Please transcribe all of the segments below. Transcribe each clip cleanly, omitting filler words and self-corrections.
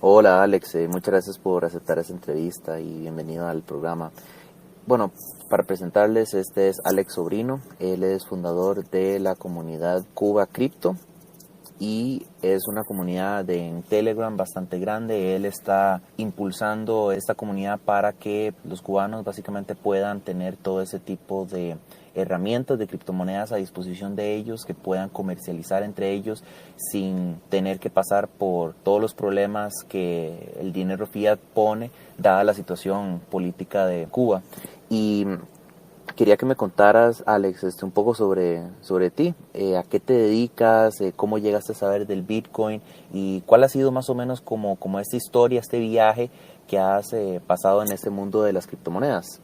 Hola Alex, muchas gracias por aceptar esta entrevista y bienvenido al programa. Bueno, para presentarles, este es Alex Sobrino, él es fundador de la comunidad Cuba Cripto y es una comunidad en Telegram bastante grande. Él está impulsando esta comunidad para que los cubanos básicamente puedan tener todo ese tipo de herramientas de criptomonedas a disposición de ellos, que puedan comercializar entre ellos sin tener que pasar por todos los problemas que el dinero fiat pone, dada la situación política de Cuba. Y quería que me contaras, Alex, un poco sobre ti. ¿A qué te dedicas? ¿Cómo llegaste a saber del Bitcoin? ¿Y cuál ha sido más o menos como esta historia, este viaje que has pasado en este mundo de las criptomonedas?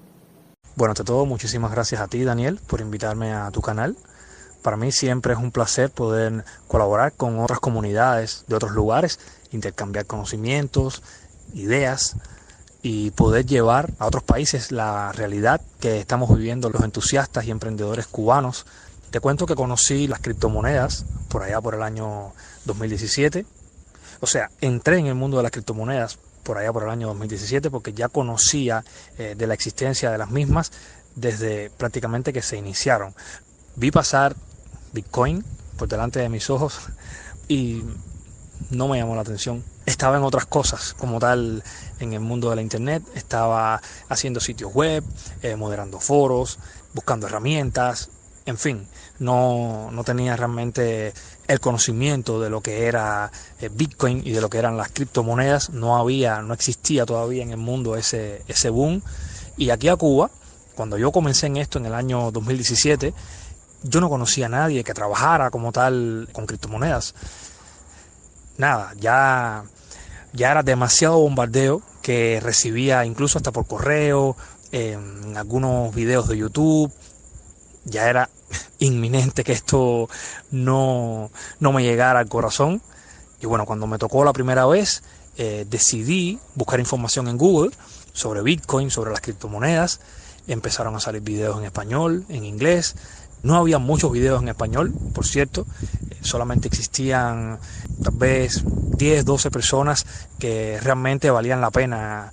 Bueno, ante todo, muchísimas gracias a ti, Daniel, por invitarme a tu canal. Para mí siempre es un placer poder colaborar con otras comunidades de otros lugares, intercambiar conocimientos, ideas y poder llevar a otros países la realidad que estamos viviendo los entusiastas y emprendedores cubanos. Te cuento que conocí las criptomonedas por allá por el año 2017. O sea, entré en el mundo de las criptomonedas por allá por el año 2017 porque ya conocía de la existencia de las mismas desde prácticamente que se iniciaron. Vi pasar Bitcoin por delante de mis ojos y no me llamó la atención. Estaba en otras cosas, como tal, en el mundo de la internet. Estaba haciendo sitios web, moderando foros, buscando herramientas, en fin, no tenía realmente el conocimiento de lo que era Bitcoin y de lo que eran las criptomonedas. No existía todavía en el mundo ese boom. Y aquí a Cuba, cuando yo comencé en esto en el año 2017, yo no conocía a nadie que trabajara como tal con criptomonedas. Nada, ya era demasiado bombardeo que recibía incluso hasta por correo, en algunos videos de YouTube. Ya era inminente que esto no me llegara al corazón. Y bueno, cuando me tocó la primera vez, decidí buscar información en Google sobre Bitcoin, sobre las criptomonedas. Empezaron a salir videos en español, en inglés. No había muchos videos en español, por cierto. Solamente existían tal vez 10, 12 personas que realmente valían la pena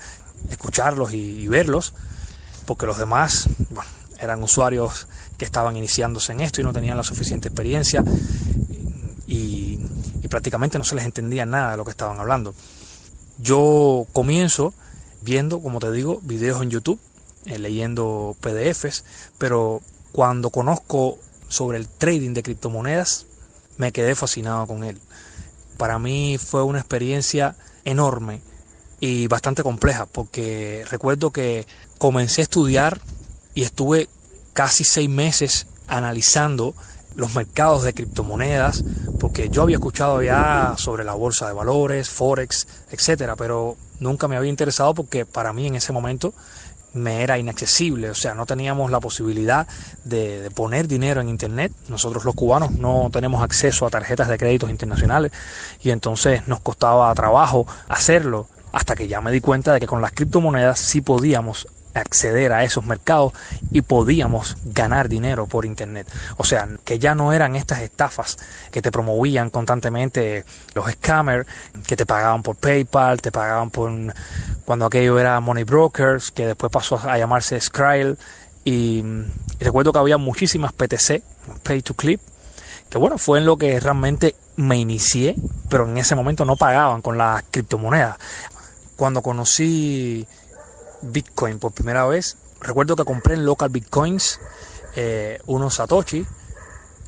escucharlos y verlos, porque los demás, bueno, eran usuarios que estaban iniciándose en esto y no tenían la suficiente experiencia y prácticamente no se les entendía nada de lo que estaban hablando. Yo comienzo viendo, como te digo, videos en YouTube, leyendo PDFs, pero cuando conozco sobre el trading de criptomonedas, me quedé fascinado con él. Para mí fue una experiencia enorme y bastante compleja, porque recuerdo que comencé a estudiar y estuve casi 6 meses analizando los mercados de criptomonedas, porque yo había escuchado ya sobre la bolsa de valores, Forex, etcétera, pero nunca me había interesado porque para mí en ese momento me era inaccesible. O sea, no teníamos la posibilidad de poner dinero en internet. Nosotros los cubanos no tenemos acceso a tarjetas de créditos internacionales y entonces nos costaba trabajo hacerlo, hasta que ya me di cuenta de que con las criptomonedas sí podíamos acceder a esos mercados y podíamos ganar dinero por internet. O sea, que ya no eran estas estafas que te promovían constantemente los scammers, que te pagaban por PayPal, te pagaban por, cuando aquello era Money Brokers, que después pasó a llamarse Skrill. Y recuerdo que había muchísimas PTC, Pay to Clip, que bueno, fue en lo que realmente me inicié, pero en ese momento no pagaban con las criptomonedas. Cuando conocí Bitcoin por primera vez, recuerdo que compré en Local Bitcoins unos Satoshi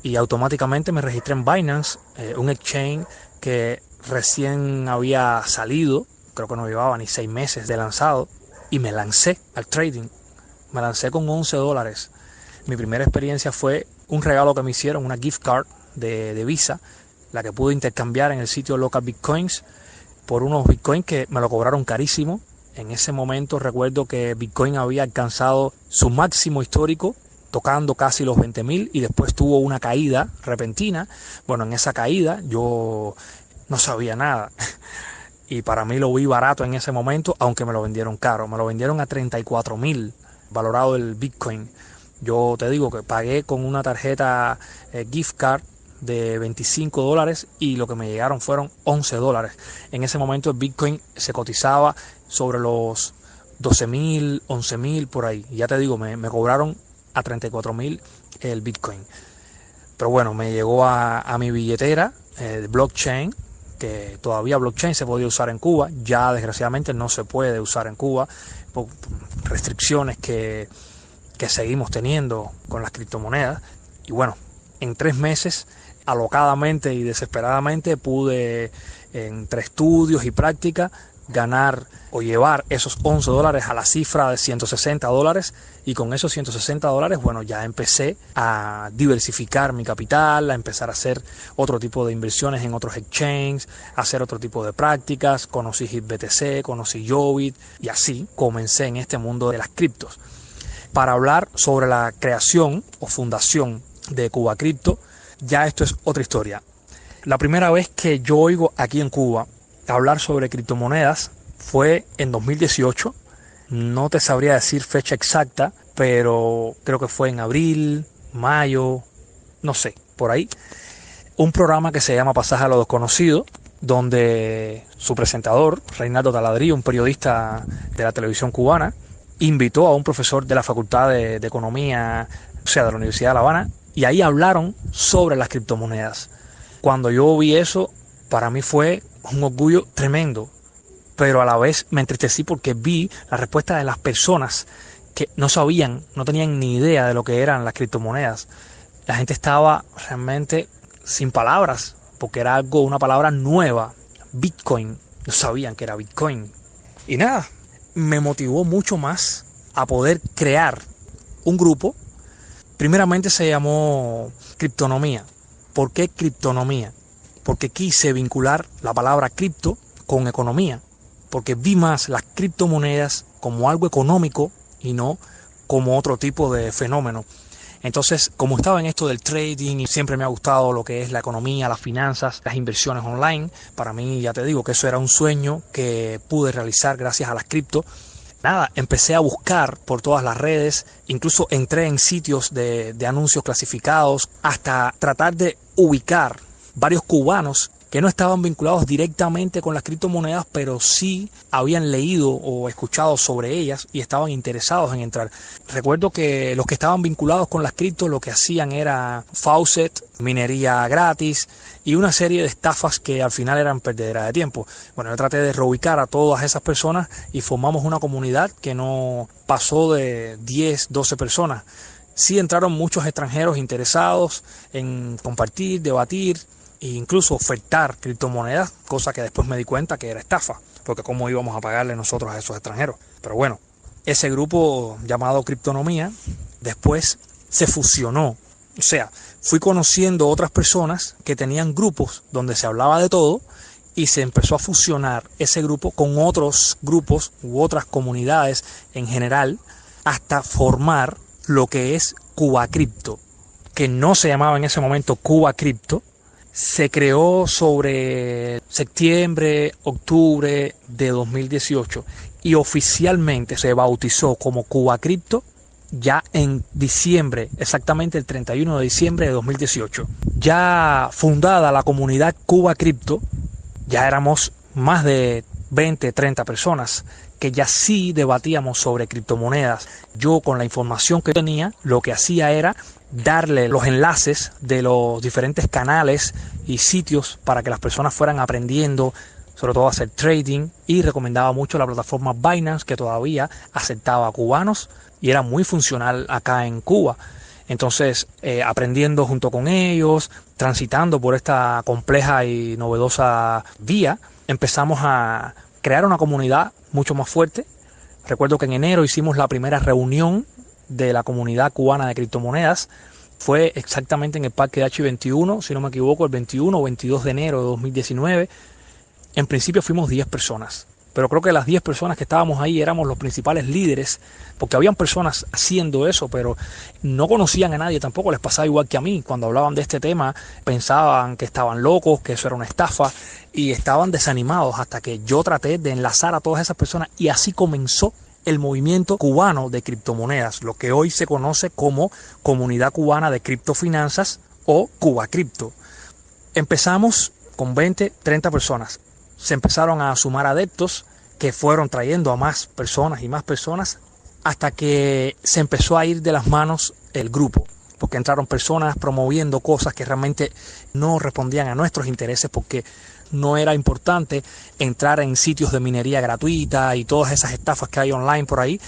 y automáticamente me registré en Binance, un exchange que recién había salido, creo que no llevaba ni 6 meses de lanzado, y me lancé al trading. Me lancé con $11. Mi primera experiencia fue un regalo que me hicieron, una gift card de Visa, la que pude intercambiar en el sitio Local Bitcoins por unos Bitcoins que me lo cobraron carísimo. En ese momento recuerdo que Bitcoin había alcanzado su máximo histórico, tocando casi los 20.000, y después tuvo una caída repentina. Bueno, en esa caída yo no sabía nada y para mí lo vi barato en ese momento, aunque me lo vendieron caro. Me lo vendieron a 34.000 valorado el Bitcoin. Yo te digo que pagué con una tarjeta gift card de $25 y lo que me llegaron fueron $11. En ese momento el Bitcoin se cotizaba sobre los 12.000, 11.000 por ahí. Y ya te digo, me cobraron a 34.000 el Bitcoin. Pero bueno, me llegó a mi billetera de blockchain, que todavía blockchain se podía usar en Cuba. Ya desgraciadamente no se puede usar en Cuba por restricciones que seguimos teniendo con las criptomonedas. Y bueno, en 3 meses, alocadamente y desesperadamente, pude, entre estudios y práctica, ganar o llevar esos $11 a la cifra de $160, y con esos $160, bueno, ya empecé a diversificar mi capital, a empezar a hacer otro tipo de inversiones en otros exchanges, a hacer otro tipo de prácticas. Conocí HitBTC, conocí Jobit, y así comencé en este mundo de las criptos. Para hablar sobre la creación o fundación de Cuba Cripto, ya esto es otra historia. La primera vez que yo oigo aquí en Cuba hablar sobre criptomonedas fue en 2018. No te sabría decir fecha exacta, pero creo que fue en abril, mayo, no sé, por ahí. Un programa que se llama Pasaje a lo Desconocido, donde su presentador, Reinaldo Taladrillo, un periodista de la televisión cubana, invitó a un profesor de la Facultad de Economía, o sea, de la Universidad de La Habana, y ahí hablaron sobre las criptomonedas. Cuando yo vi eso, para mí fue un orgullo tremendo, pero a la vez me entristecí porque vi la respuesta de las personas que no sabían, no tenían ni idea de lo que eran las criptomonedas. La gente estaba realmente sin palabras, porque era una palabra nueva, Bitcoin. No sabían que era Bitcoin. Y nada, me motivó mucho más a poder crear un grupo. Primeramente se llamó Criptonomía. ¿Por qué Criptonomía? Porque quise vincular la palabra cripto con economía, porque vi más las criptomonedas como algo económico y no como otro tipo de fenómeno. Entonces, como estaba en esto del trading y siempre me ha gustado lo que es la economía, las finanzas, las inversiones online, para mí, ya te digo que eso era un sueño que pude realizar gracias a las cripto. Nada, empecé a buscar por todas las redes, incluso entré en sitios de anuncios clasificados, hasta tratar de ubicar varios cubanos que no estaban vinculados directamente con las criptomonedas, pero sí habían leído o escuchado sobre ellas y estaban interesados en entrar. Recuerdo que los que estaban vinculados con las criptos lo que hacían era faucet, minería gratis y una serie de estafas que al final eran perdederas de tiempo. Bueno, yo traté de reubicar a todas esas personas y formamos una comunidad que no pasó de 10, 12 personas. Sí entraron muchos extranjeros interesados en compartir, debatir e incluso ofertar criptomonedas, cosa que después me di cuenta que era estafa, porque cómo íbamos a pagarle nosotros a esos extranjeros. Pero bueno, ese grupo llamado Criptonomía después se fusionó. O sea, fui conociendo otras personas que tenían grupos donde se hablaba de todo y se empezó a fusionar ese grupo con otros grupos u otras comunidades en general hasta formar lo que es Cuba Cripto, que no se llamaba en ese momento Cuba Cripto. Se creó sobre septiembre, octubre de 2018 y oficialmente se bautizó como Cuba Cripto ya en diciembre, exactamente el 31 de diciembre de 2018. Ya fundada la comunidad Cuba Cripto, ya éramos más de 20, 30 personas que ya sí debatíamos sobre criptomonedas. Yo, con la información que tenía, lo que hacía era darle los enlaces de los diferentes canales y sitios para que las personas fueran aprendiendo, sobre todo a hacer trading, y recomendaba mucho la plataforma Binance, que todavía aceptaba a cubanos y era muy funcional acá en Cuba. Entonces, aprendiendo junto con ellos, transitando por esta compleja y novedosa vía, empezamos a crear una comunidad mucho más fuerte. Recuerdo que en enero hicimos la primera reunión de la comunidad cubana de criptomonedas. Fue exactamente en el Parque de H21, si no me equivoco, el 21 o 22 de enero de 2019. En principio fuimos 10 personas, pero creo que las 10 personas que estábamos ahí éramos los principales líderes, porque habían personas haciendo eso, pero no conocían a nadie, tampoco les pasaba igual que a mí. Cuando hablaban de este tema pensaban que estaban locos, que eso era una estafa, y estaban desanimados, hasta que yo traté de enlazar a todas esas personas, y así comenzó el movimiento cubano de criptomonedas, lo que hoy se conoce como Comunidad Cubana de Criptofinanzas o Cuba Cripto. Empezamos con 20, 30 personas. Se empezaron a sumar adeptos que fueron trayendo a más personas y más personas hasta que se empezó a ir de las manos el grupo, porque entraron personas promoviendo cosas que realmente no respondían a nuestros intereses, porque no era importante entrar en sitios de minería gratuita y todas esas estafas que hay online por ahí.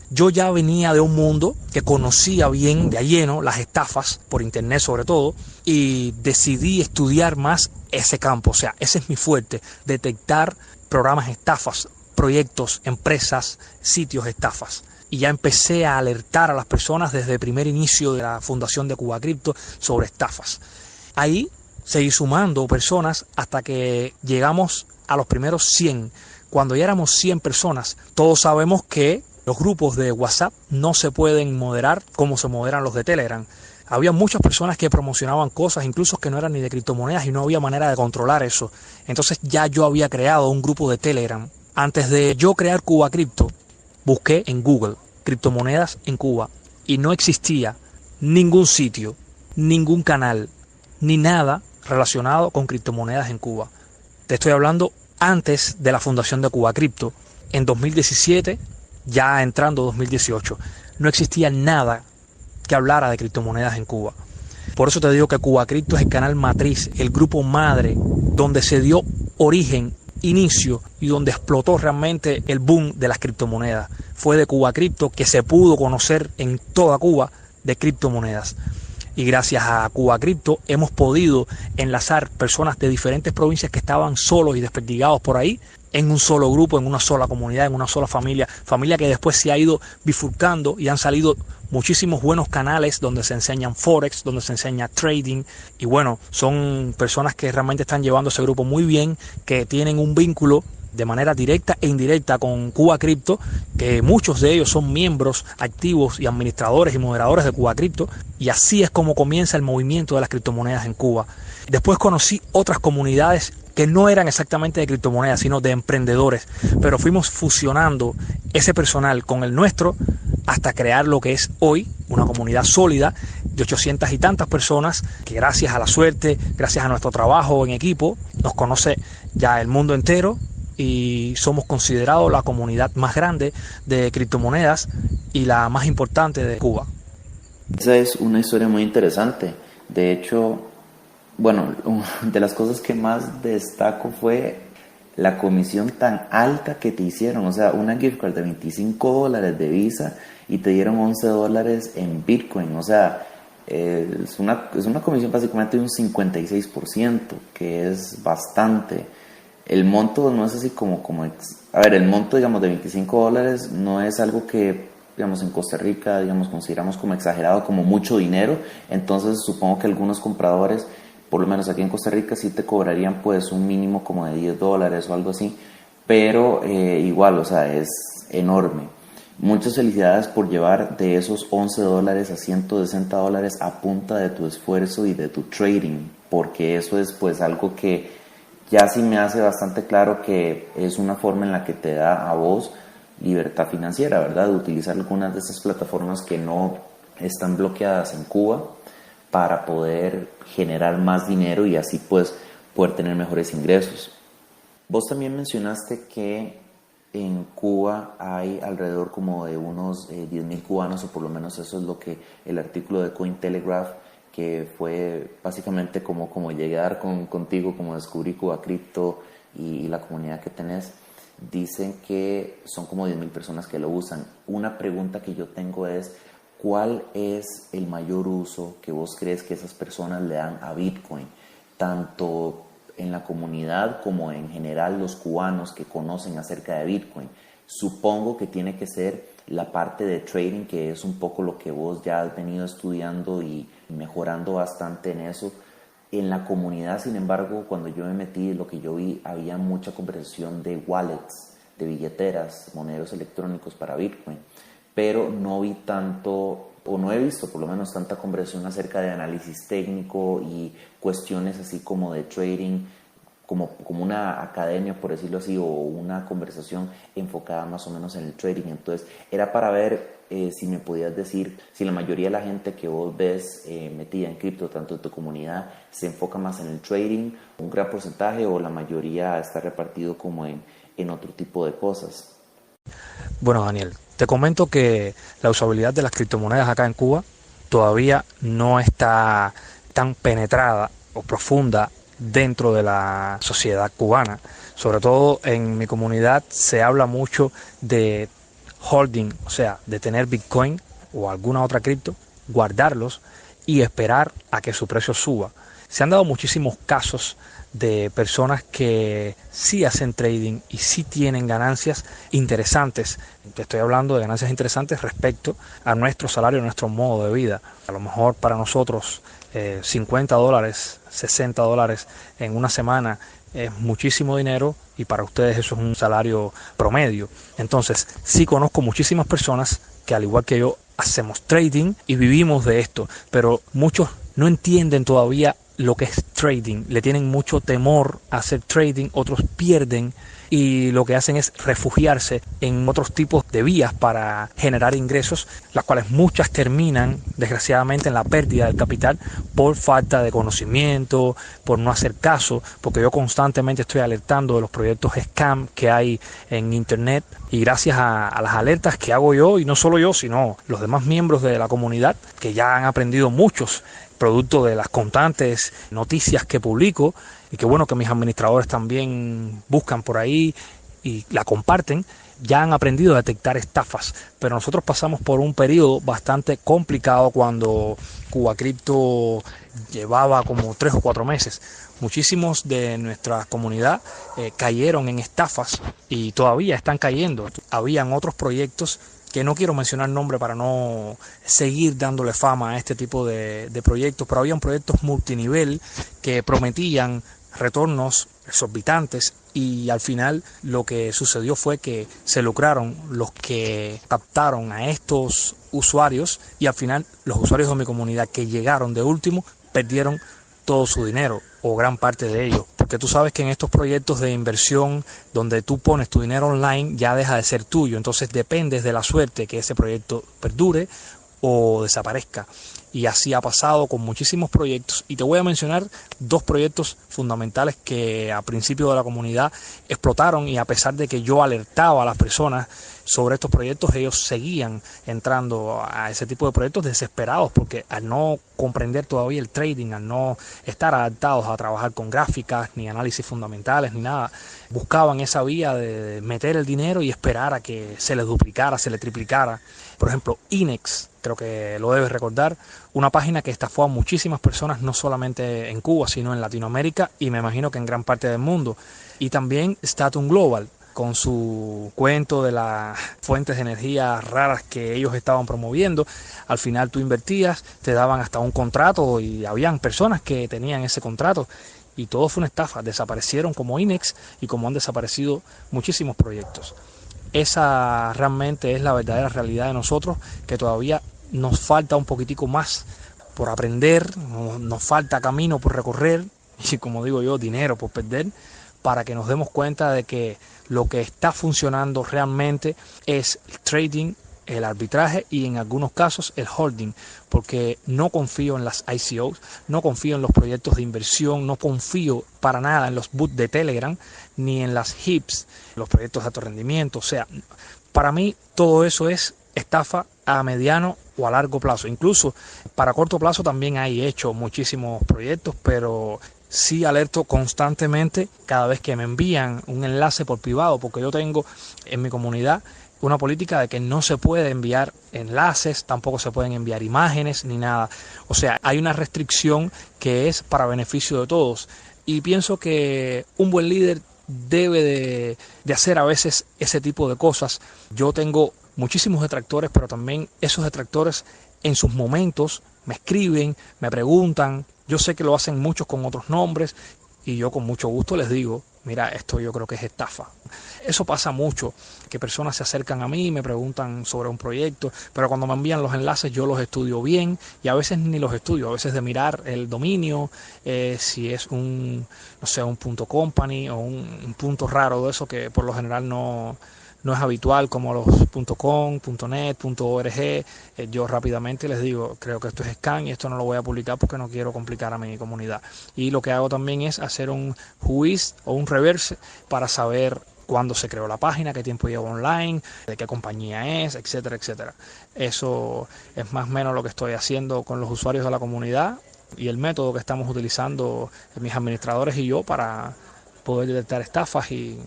Yo ya venía de un mundo que conocía bien de a lleno las estafas, por internet sobre todo, y decidí estudiar más ese campo. O sea, ese es mi fuerte, detectar programas estafas, proyectos, empresas, sitios estafas. Y ya empecé a alertar a las personas desde el primer inicio de la fundación de Cuba Cripto sobre estafas. Ahí seguí sumando personas hasta que llegamos a los primeros 100. Cuando ya éramos 100 personas, todos sabemos que los grupos de WhatsApp no se pueden moderar como se moderan los de Telegram. Había muchas personas que promocionaban cosas, incluso que no eran ni de criptomonedas, y no había manera de controlar eso. Entonces ya yo había creado un grupo de Telegram. Antes de yo crear Cuba Cripto, busqué en Google criptomonedas en Cuba y no existía ningún sitio, ningún canal, ni nada relacionado con criptomonedas en Cuba. Te estoy hablando antes de la fundación de Cuba Cripto, en 2017, ya entrando 2018. No existía nada que hablara de criptomonedas en Cuba. Por eso te digo que Cuba Cripto es el canal matriz, el grupo madre, donde se dio origen, inicio y donde explotó realmente el boom de las criptomonedas. Fue de Cuba Cripto que se pudo conocer en toda Cuba de criptomonedas. Y gracias a Cuba Cripto hemos podido enlazar personas de diferentes provincias que estaban solos y desperdigados por ahí en un solo grupo, en una sola comunidad, en una sola familia que después se ha ido bifurcando y han salido muchísimos buenos canales donde se enseñan Forex, donde se enseña trading, y bueno, son personas que realmente están llevando ese grupo muy bien, que tienen un vínculo de manera directa e indirecta con Cuba Cripto, que muchos de ellos son miembros activos y administradores y moderadores de Cuba Cripto, y así es como comienza el movimiento de las criptomonedas en Cuba. Después conocí otras comunidades que no eran exactamente de criptomonedas, sino de emprendedores, pero fuimos fusionando ese personal con el nuestro hasta crear lo que es hoy una comunidad sólida de 800 y tantas personas que gracias a la suerte, gracias a nuestro trabajo en equipo, nos conoce ya el mundo entero y somos considerados la comunidad más grande de criptomonedas y la más importante de Cuba. Esa es una historia muy interesante. De hecho, bueno, de las cosas que más destaco fue la comisión tan alta que te hicieron. O sea, una gift card de $25 de Visa y te dieron $11 en Bitcoin. O sea, es una comisión básicamente de un 56%, que es bastante. El monto no es así a ver, el monto, digamos, de $25 no es algo que, digamos, en Costa Rica, digamos, consideramos como exagerado, como mucho dinero. Entonces supongo que algunos compradores, por lo menos aquí en Costa Rica, sí te cobrarían pues un mínimo como de $10 o algo así, pero igual, o sea, es enorme. Muchas felicidades por llevar de esos $11 a $160 a punta de tu esfuerzo y de tu trading, porque eso es pues algo que ya sí me hace bastante claro que es una forma en la que te da a vos libertad financiera, ¿verdad? De utilizar algunas de esas plataformas que no están bloqueadas en Cuba para poder generar más dinero y así pues poder tener mejores ingresos. Vos también mencionaste que en Cuba hay alrededor como de unos 10.000 cubanos, o por lo menos eso es lo que el artículo de Cointelegraph, que fue básicamente como llegué a dar contigo, como descubrí Cuba Cripto y la comunidad que tenés, dicen que son como 10.000 personas que lo usan. Una pregunta que yo tengo es, ¿cuál es el mayor uso que vos crees que esas personas le dan a Bitcoin? Tanto en la comunidad como en general los cubanos que conocen acerca de Bitcoin. Supongo que tiene que ser la parte de trading, que es un poco lo que vos ya has venido estudiando y mejorando bastante en eso. En la comunidad, sin embargo, cuando yo me metí, lo que yo vi, había mucha conversación de wallets, de billeteras, monedas electrónicos para Bitcoin, pero no vi tanto, o no he visto por lo menos tanta conversación acerca de análisis técnico y cuestiones así como de trading, como una academia, por decirlo así, o una conversación enfocada más o menos en el trading. Entonces, era para ver si me podías decir si la mayoría de la gente que vos ves metida en cripto, tanto en tu comunidad, se enfoca más en el trading, un gran porcentaje, o la mayoría está repartido como en otro tipo de cosas. Bueno, Daniel, te comento que la usabilidad de las criptomonedas acá en Cuba todavía no está tan penetrada o profunda dentro de la sociedad cubana. Sobre todo en mi comunidad se habla mucho de holding, o sea, de tener Bitcoin o alguna otra cripto, guardarlos y esperar a que su precio suba. Se han dado muchísimos casos de personas que sí hacen trading y sí tienen ganancias interesantes. Te estoy hablando de ganancias interesantes respecto a nuestro salario, a nuestro modo de vida. A lo mejor para nosotros $50, $60 en una semana es muchísimo dinero, y para ustedes eso es un salario promedio. Entonces, sí conozco muchísimas personas que, al igual que yo, hacemos trading y vivimos de esto, pero muchos no entienden todavía lo que es trading, le tienen mucho temor a hacer trading, otros pierden y lo que hacen es refugiarse en otros tipos de vías para generar ingresos, las cuales muchas terminan desgraciadamente en la pérdida del capital por falta de conocimiento, por no hacer caso, porque yo constantemente estoy alertando de los proyectos scam que hay en internet, y gracias a las alertas que hago yo, y no solo yo, sino los demás miembros de la comunidad, que ya han aprendido muchos producto de las constantes noticias que publico, y que bueno que mis administradores también buscan por ahí y la comparten, ya han aprendido a detectar estafas. Pero nosotros pasamos por un periodo bastante complicado cuando Cuba Cripto llevaba como 3 o 4 meses. Muchísimos de nuestra comunidad cayeron en estafas y todavía están cayendo. Habían otros proyectos que no quiero mencionar nombre para no seguir dándole fama a este tipo de proyectos, pero habían proyectos multinivel que prometían retornos exorbitantes, y al final lo que sucedió fue que se lucraron los que captaron a estos usuarios, y al final los usuarios de mi comunidad que llegaron de último perdieron todo su dinero o gran parte de ello, porque tú sabes que en estos proyectos de inversión donde tú pones tu dinero online ya deja de ser tuyo, entonces dependes de la suerte que ese proyecto perdure o desaparezca. Y así ha pasado con muchísimos proyectos, y te voy a mencionar 2 proyectos fundamentales que a principio de la comunidad explotaron, y a pesar de que yo alertaba a las personas sobre estos proyectos, ellos seguían entrando a ese tipo de proyectos desesperados, porque al no comprender todavía el trading, al no estar adaptados a trabajar con gráficas, ni análisis fundamentales, ni nada, buscaban esa vía de meter el dinero y esperar a que se les duplicara, se les triplicara. Por ejemplo, Inex, creo que lo debes recordar, una página que estafó a muchísimas personas, no solamente en Cuba, sino en Latinoamérica, y me imagino que en gran parte del mundo. Y también Statum Global, con su cuento de las fuentes de energía raras que ellos estaban promoviendo. Al final tú invertías, te daban hasta un contrato, y habían personas que tenían ese contrato, y todo fue una estafa. Desaparecieron como Inex, y como han desaparecido muchísimos proyectos. Esa realmente es la verdadera realidad de nosotros, que todavía nos falta un poquitico más por aprender, nos falta camino por recorrer, y como digo yo, dinero por perder, para que nos demos cuenta de que lo que está funcionando realmente es el trading, el arbitraje y en algunos casos el holding, porque no confío en las ICOs, no confío en los proyectos de inversión, no confío para nada en los bots de Telegram, ni en las HIPs, los proyectos de alto rendimiento. O sea, para mí todo eso es estafa a mediano o a largo plazo. Incluso para corto plazo también hay hecho muchísimos proyectos, pero sí alerto constantemente cada vez que me envían un enlace por privado, porque yo tengo en mi comunidad una política de que no se puede enviar enlaces, tampoco se pueden enviar imágenes ni nada. O sea, hay una restricción que es para beneficio de todos, y pienso que un buen líder debe de hacer a veces ese tipo de cosas. Yo tengo muchísimos detractores, pero también esos detractores en sus momentos me escriben, me preguntan. Yo sé que lo hacen muchos con otros nombres, y yo con mucho gusto les digo, mira, esto yo creo que es estafa. Eso pasa mucho, que personas se acercan a mí y me preguntan sobre un proyecto, pero cuando me envían los enlaces yo los estudio bien, y a veces ni los estudio, a veces de mirar el dominio, si es un, no sé, un .company o un punto raro de eso, que por lo general no no es habitual como los .com, .net, .org. Yo rápidamente les digo, creo que esto es scam y esto no lo voy a publicar porque no quiero complicar a mi comunidad. Y lo que hago también es hacer un whois o un reverse para saber cuándo se creó la página, qué tiempo lleva online, de qué compañía es, etcétera, etcétera. Eso es más o menos lo que estoy haciendo con los usuarios de la comunidad y el método que estamos utilizando mis administradores y yo para poder detectar estafas y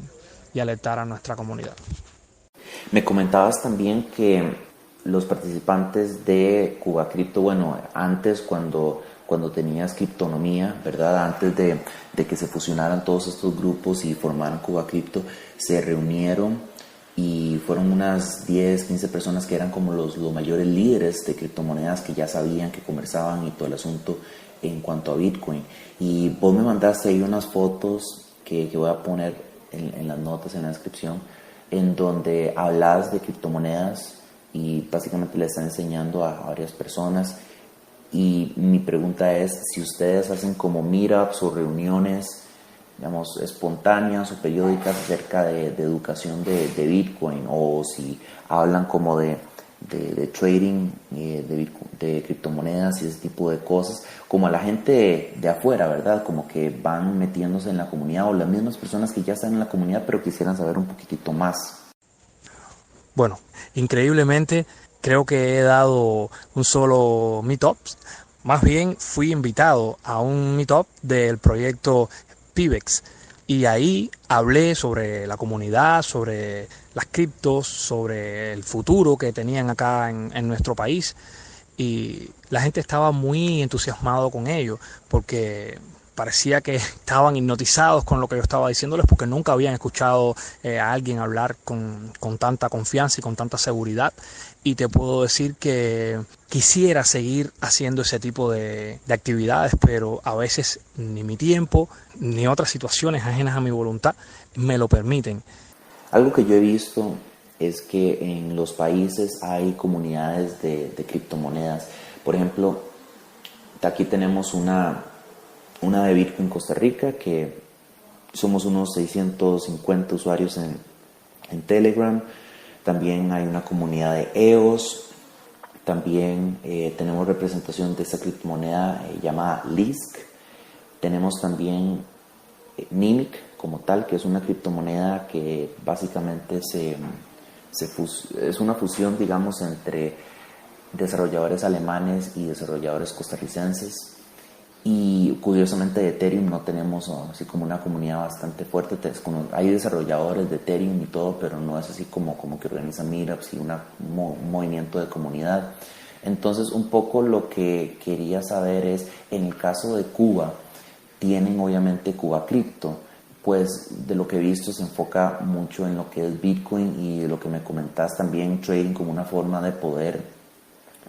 alertar a nuestra comunidad. Me comentabas también que los participantes de Cuba Cripto, bueno, antes cuando tenías Criptonomía, ¿verdad? Antes de que se fusionaran todos estos grupos y formaran Cuba Cripto, se reunieron y fueron unas 10, 15 personas que eran como los mayores líderes de criptomonedas que ya sabían, que conversaban y todo el asunto en cuanto a Bitcoin. Y vos me mandaste ahí unas fotos que voy a poner en las notas, en la descripción, en donde hablas de criptomonedas y básicamente le están enseñando a varias personas. Y mi pregunta es si ustedes hacen como meetups o reuniones, digamos, espontáneas o periódicas acerca de educación de Bitcoin, o si hablan como de trading, de criptomonedas y ese tipo de cosas, como a la gente de afuera, ¿verdad? Como que van metiéndose en la comunidad, o las mismas personas que ya están en la comunidad pero quisieran saber un poquitito más. Bueno, increíblemente creo que he dado un solo meetup. Más bien fui invitado a un meetup del proyecto Pibex y ahí hablé sobre la comunidad, sobre las criptos, sobre el futuro que tenían acá en nuestro país, y la gente estaba muy entusiasmado con ello porque parecía que estaban hipnotizados con lo que yo estaba diciéndoles, porque nunca habían escuchado a alguien hablar con tanta confianza y con tanta seguridad. Y te puedo decir que quisiera seguir haciendo ese tipo de actividades, pero a veces ni mi tiempo ni otras situaciones ajenas a mi voluntad me lo permiten. Algo que yo he visto es que en los países hay comunidades de criptomonedas. Por ejemplo, aquí tenemos una de Bitcoin Costa Rica, que somos unos 650 usuarios en Telegram. También hay una comunidad de EOS. También tenemos representación de esta criptomoneda llamada Lisk. Tenemos también Nimic como tal, que es una criptomoneda que básicamente es una fusión, digamos, entre desarrolladores alemanes y desarrolladores costarricenses. Y curiosamente de Ethereum no tenemos así como una comunidad bastante fuerte. Hay desarrolladores de Ethereum y todo, pero no es así como que organizan meetups y un movimiento de comunidad. Entonces, un poco lo que quería saber es, en el caso de Cuba, tienen obviamente Cuba Cripto, pues de lo que he visto se enfoca mucho en lo que es Bitcoin, y de lo que me comentas también trading como una forma de poder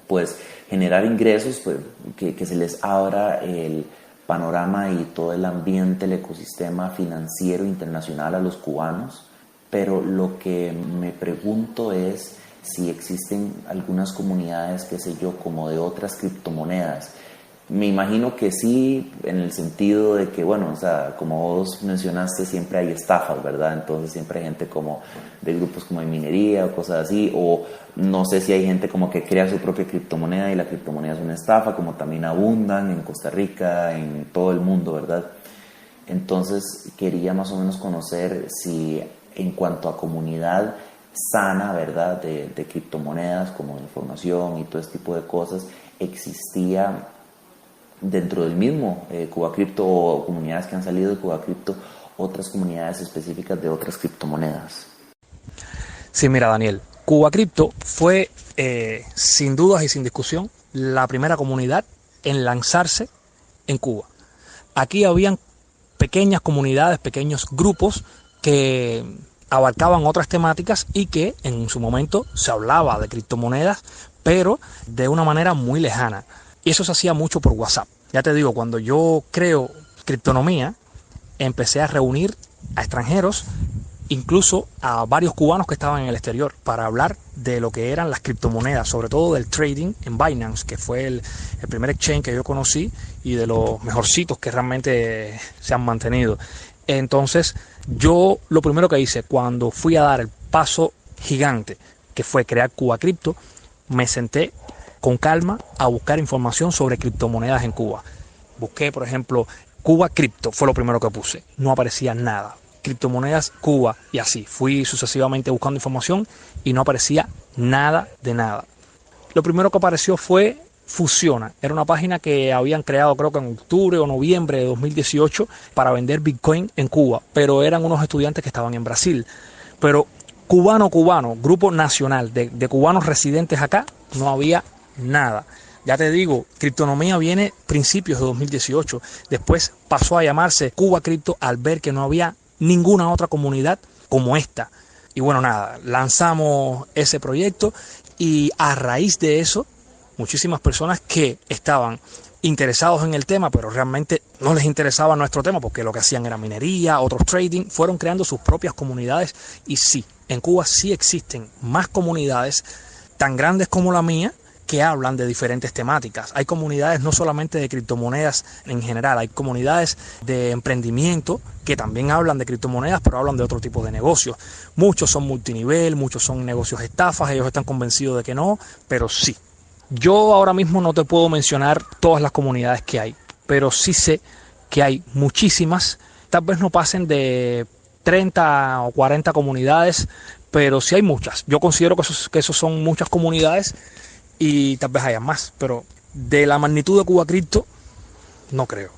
pues generar ingresos, pues, que se les abra el panorama y todo el ambiente, el ecosistema financiero internacional a los cubanos. Pero lo que me pregunto es si existen algunas comunidades, qué sé yo, como de otras criptomonedas. Me imagino que sí, en el sentido de que, bueno, o sea, como vos mencionaste, siempre hay estafas, ¿verdad? Entonces siempre hay gente como de grupos como de minería o cosas así, o no sé si hay gente como que crea su propia criptomoneda y la criptomoneda es una estafa, como también abundan en Costa Rica, en todo el mundo, ¿verdad? Entonces quería más o menos conocer si en cuanto a comunidad sana, ¿verdad?, de criptomonedas como información y todo este tipo de cosas, existía dentro del mismo Cuba Cripto, o comunidades que han salido de Cuba Cripto, otras comunidades específicas de otras criptomonedas. Sí, mira, Daniel, Cuba Cripto fue sin dudas y sin discusión la primera comunidad en lanzarse en Cuba. Aquí habían pequeñas comunidades, pequeños grupos que abarcaban otras temáticas y que en su momento se hablaba de criptomonedas, pero de una manera muy lejana. Y eso se hacía mucho por WhatsApp. Ya te digo, cuando yo creo Criptonomía, empecé a reunir a extranjeros, incluso a varios cubanos que estaban en el exterior, para hablar de lo que eran las criptomonedas, sobre todo del trading en Binance, que fue el primer exchange que yo conocí y de los mejorcitos que realmente se han mantenido. Entonces, yo lo primero que hice cuando fui a dar el paso gigante que fue crear Cuba Cripto, me senté con calma a buscar información sobre criptomonedas en Cuba. Busqué, por ejemplo, Cuba Cripto, fue lo primero que puse. No aparecía nada. Criptomonedas Cuba y así. Fui sucesivamente buscando información y no aparecía nada de nada. Lo primero que apareció fue Fusiona. Era una página que habían creado creo que en octubre o noviembre de 2018 para vender Bitcoin en Cuba, pero eran unos estudiantes que estaban en Brasil. Pero cubano, grupo nacional de cubanos residentes acá, no había nada. Ya te digo, Criptonomía viene principios de 2018. Después pasó a llamarse Cuba Cripto al ver que no había ninguna otra comunidad como esta. Y bueno, nada, lanzamos ese proyecto y a raíz de eso, muchísimas personas que estaban interesados en el tema, pero realmente no les interesaba nuestro tema porque lo que hacían era minería, otros trading, fueron creando sus propias comunidades. Y sí, en Cuba sí existen más comunidades tan grandes como la mía que hablan de diferentes temáticas. Hay comunidades no solamente de criptomonedas en general, hay comunidades de emprendimiento que también hablan de criptomonedas, pero hablan de otro tipo de negocios. Muchos son multinivel, muchos son negocios estafas, ellos están convencidos de que no, pero sí. Yo ahora mismo no te puedo mencionar todas las comunidades que hay, pero sí sé que hay muchísimas. Tal vez no pasen de 30 o 40 comunidades, pero sí hay muchas. Yo considero que esos son muchas comunidades y tal vez haya más, pero de la magnitud de Cuba Cripto, no creo.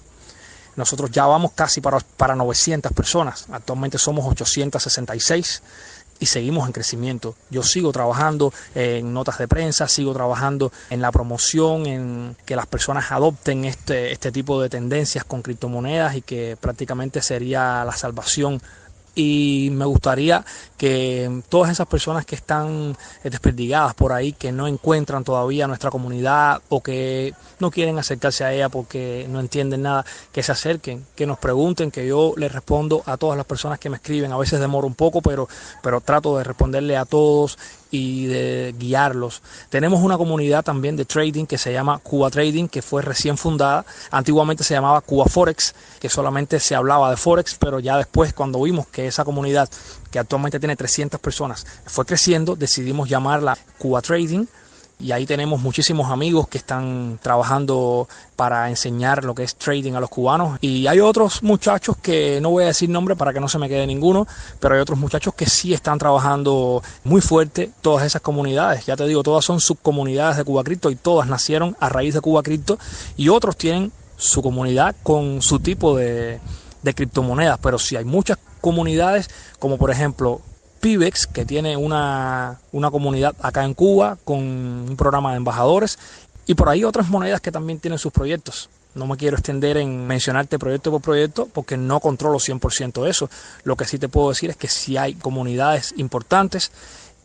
Nosotros ya vamos casi para 900 personas. Actualmente somos 866 y seguimos en crecimiento. Yo sigo trabajando en notas de prensa, sigo trabajando en la promoción, en que las personas adopten este tipo de tendencias con criptomonedas y que prácticamente sería la salvación. Y me gustaría que todas esas personas que están desperdigadas por ahí, que no encuentran todavía nuestra comunidad o que no quieren acercarse a ella porque no entienden nada, que se acerquen, que nos pregunten, que yo les respondo a todas las personas que me escriben. A veces demoro un poco, pero trato de responderle a todos y de guiarlos. Tenemos una comunidad también de trading que se llama Cuba Trading, que fue recién fundada. Antiguamente se llamaba Cuba Forex, que solamente se hablaba de Forex, pero ya después, cuando vimos que esa comunidad, que actualmente tiene 300 personas, fue creciendo, decidimos llamarla Cuba Trading. Y ahí tenemos muchísimos amigos que están trabajando para enseñar lo que es trading a los cubanos. Y hay otros muchachos que no voy a decir nombre para que no se me quede ninguno, pero hay otros muchachos que sí están trabajando muy fuerte. Todas esas comunidades, ya te digo, todas son subcomunidades de Cuba Cripto y todas nacieron a raíz de Cuba Cripto. Y otros tienen su comunidad con su tipo de criptomonedas. Pero sí hay muchas comunidades, como por ejemplo Pibex, que tiene una comunidad acá en Cuba con un programa de embajadores, y por ahí otras monedas que también tienen sus proyectos. No me quiero extender en mencionarte proyecto por proyecto porque no controlo 100% eso. Lo que sí te puedo decir es que sí hay comunidades importantes,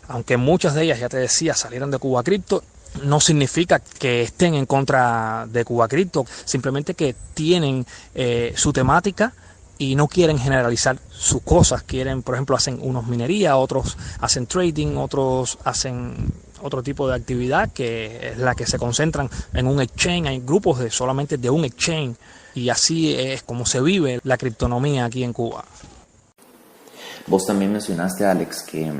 aunque muchas de ellas, ya te decía, salieron de Cuba Cripto. No significa que estén en contra de Cuba Cripto, simplemente que tienen su temática y no quieren generalizar sus cosas. Quieren, por ejemplo, hacen unos minería, otros hacen trading, otros hacen otro tipo de actividad que es la que se concentran en un exchange. Hay grupos solamente de un exchange y así es como se vive la criptonomía aquí en Cuba. Vos también mencionaste, Alex, que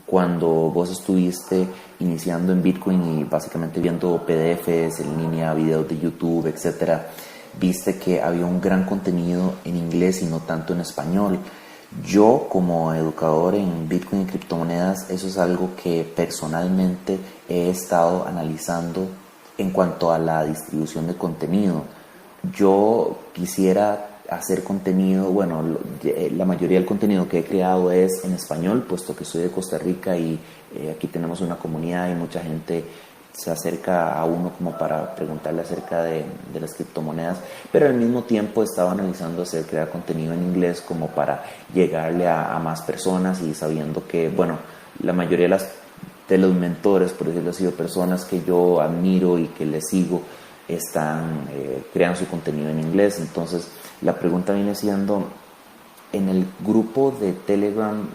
cuando vos estuviste iniciando en Bitcoin y básicamente viendo PDFs en línea, videos de YouTube, etcétera, viste que había un gran contenido en inglés y no tanto en español. Yo, como educador en Bitcoin y criptomonedas, eso es algo que personalmente he estado analizando en cuanto a la distribución de contenido. Yo quisiera hacer contenido, bueno, la mayoría del contenido que he creado es en español, puesto que soy de Costa Rica y aquí tenemos una comunidad y mucha gente se acerca a uno como para preguntarle acerca de las criptomonedas, pero al mismo tiempo estaba analizando hacer crear contenido en inglés como para llegarle a más personas y sabiendo que, bueno, la mayoría de los mentores, por decirlo así, o personas que yo admiro y que les sigo, crean su contenido en inglés. Entonces la pregunta viene siendo, en el grupo de Telegram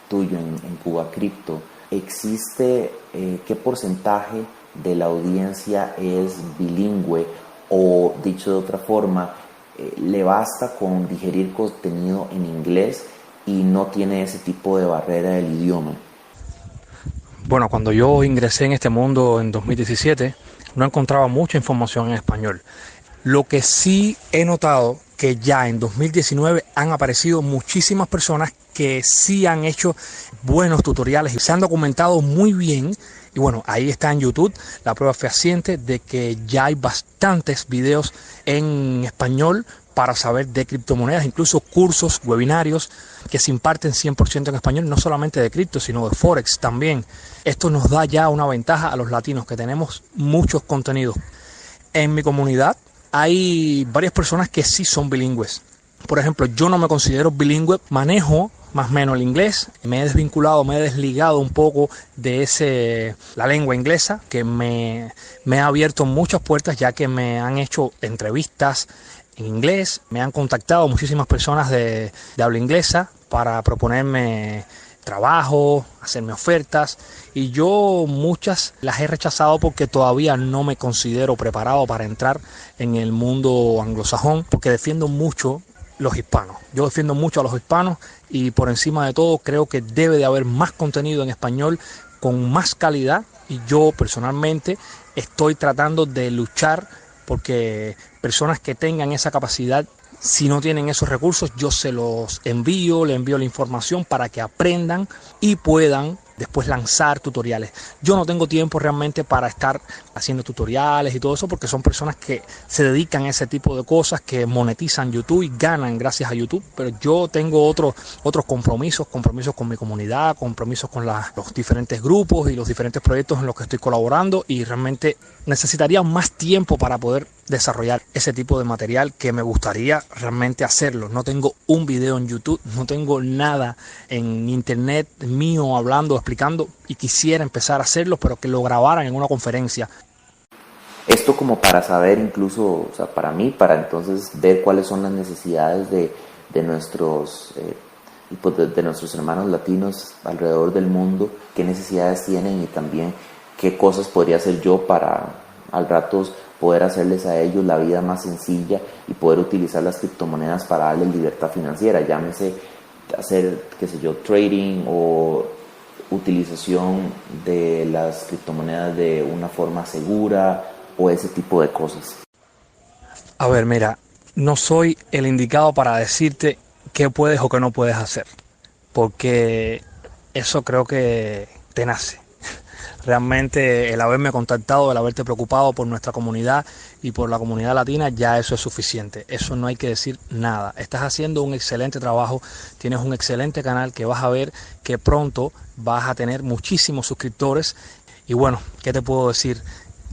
tuyo en Cuba Cripto, ¿existe qué porcentaje de la audiencia es bilingüe? O dicho de otra forma, le basta con digerir contenido en inglés y no tiene ese tipo de barrera del idioma. Bueno, cuando yo ingresé en este mundo en 2017, no encontraba mucha información en español. Lo que sí he notado que ya en 2019 han aparecido muchísimas personas que sí han hecho buenos tutoriales y se han documentado muy bien. Y bueno, ahí está en YouTube la prueba fehaciente de que ya hay bastantes videos en español para saber de criptomonedas, incluso cursos, webinarios que se imparten 100% en español, no solamente de cripto, sino de Forex también. Esto nos da ya una ventaja a los latinos, que tenemos muchos contenidos. En mi comunidad hay varias personas que sí son bilingües. Por ejemplo, yo no me considero bilingüe, manejo más o menos el inglés, me he desvinculado, me he desligado un poco de la lengua inglesa, que me ha abierto muchas puertas, ya que me han hecho entrevistas en inglés, me han contactado muchísimas personas de habla inglesa para proponerme trabajo, hacerme ofertas, y yo muchas las he rechazado porque todavía no me considero preparado para entrar en el mundo anglosajón, porque defiendo mucho los hispanos. Yo defiendo mucho a los hispanos y por encima de todo creo que debe de haber más contenido en español con más calidad, y yo personalmente estoy tratando de luchar porque personas que tengan esa capacidad, si no tienen esos recursos, yo se los envío, le envío la información para que aprendan y puedan después lanzar tutoriales. Yo no tengo tiempo realmente para estar haciendo tutoriales y todo eso, porque son personas que se dedican a ese tipo de cosas, que monetizan YouTube y ganan gracias a YouTube, pero yo tengo otros compromisos con mi comunidad, compromisos con los diferentes grupos y los diferentes proyectos en los que estoy colaborando, y realmente necesitaría más tiempo para poder desarrollar ese tipo de material que me gustaría realmente hacerlo. No tengo un video en YouTube, no tengo nada en internet mío hablando, explicando, y quisiera empezar a hacerlo, pero que lo grabaran en una conferencia. Esto como para saber incluso, o sea, para mí, para entonces ver cuáles son las necesidades de nuestros de nuestros hermanos latinos alrededor del mundo, qué necesidades tienen y también qué cosas podría hacer yo para al rato poder hacerles a ellos la vida más sencilla y poder utilizar las criptomonedas para darles libertad financiera, llámese hacer, qué sé yo, trading o utilización de las criptomonedas de una forma segura o ese tipo de cosas. A ver, mira, no soy el indicado para decirte qué puedes o qué no puedes hacer, porque eso creo que te nace. Realmente el haberme contactado, el haberte preocupado por nuestra comunidad y por la comunidad latina, ya eso es suficiente. Eso no hay que decir nada. Estás haciendo un excelente trabajo, tienes un excelente canal que vas a ver que pronto vas a tener muchísimos suscriptores. Y bueno, ¿qué te puedo decir?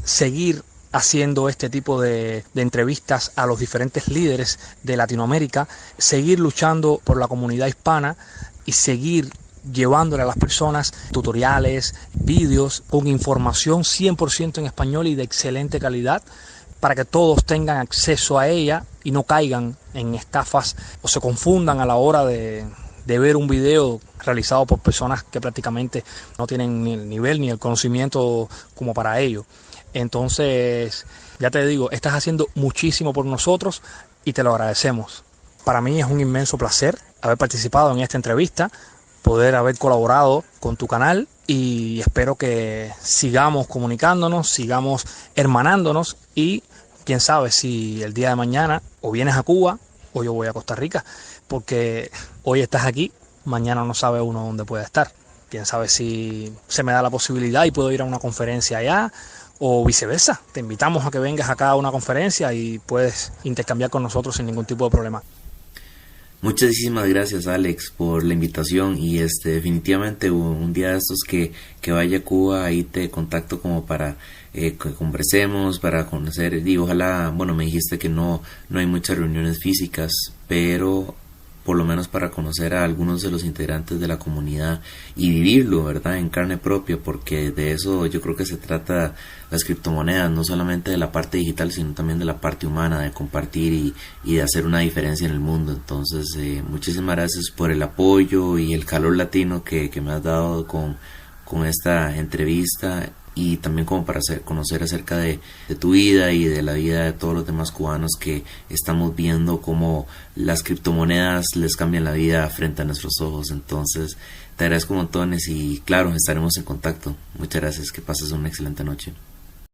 Seguir haciendo este tipo de entrevistas a los diferentes líderes de Latinoamérica, seguir luchando por la comunidad hispana y seguir llevándole a las personas tutoriales, vídeos con información 100% en español y de excelente calidad, para que todos tengan acceso a ella y no caigan en estafas o se confundan a la hora de ver un video realizado por personas que prácticamente no tienen ni el nivel ni el conocimiento como para ello. Entonces, ya te digo, estás haciendo muchísimo por nosotros y te lo agradecemos. Para mí es un inmenso placer haber participado en esta entrevista, poder haber colaborado con tu canal, y espero que sigamos comunicándonos, sigamos hermanándonos, y quién sabe si el día de mañana o vienes a Cuba o yo voy a Costa Rica, porque hoy estás aquí, mañana no sabe uno dónde puede estar. Quién sabe si se me da la posibilidad y puedo ir a una conferencia allá, o viceversa. Te invitamos a que vengas acá a una conferencia y puedes intercambiar con nosotros sin ningún tipo de problema. Muchísimas gracias, Alex, por la invitación, y definitivamente un día de estos que vaya a Cuba, ahí te contacto como para que conversemos, para conocer, y ojalá, bueno, me dijiste que no hay muchas reuniones físicas, pero por lo menos para conocer a algunos de los integrantes de la comunidad y vivirlo, ¿verdad?, en carne propia, porque de eso yo creo que se trata las criptomonedas, no solamente de la parte digital, sino también de la parte humana, de compartir y de hacer una diferencia en el mundo. Entonces, muchísimas gracias por el apoyo y el calor latino que me has dado con esta entrevista, y también como para conocer acerca de tu vida y de la vida de todos los demás cubanos que estamos viendo cómo las criptomonedas les cambian la vida frente a nuestros ojos. Entonces te agradezco montones y claro, estaremos en contacto. Muchas gracias, que pases una excelente noche.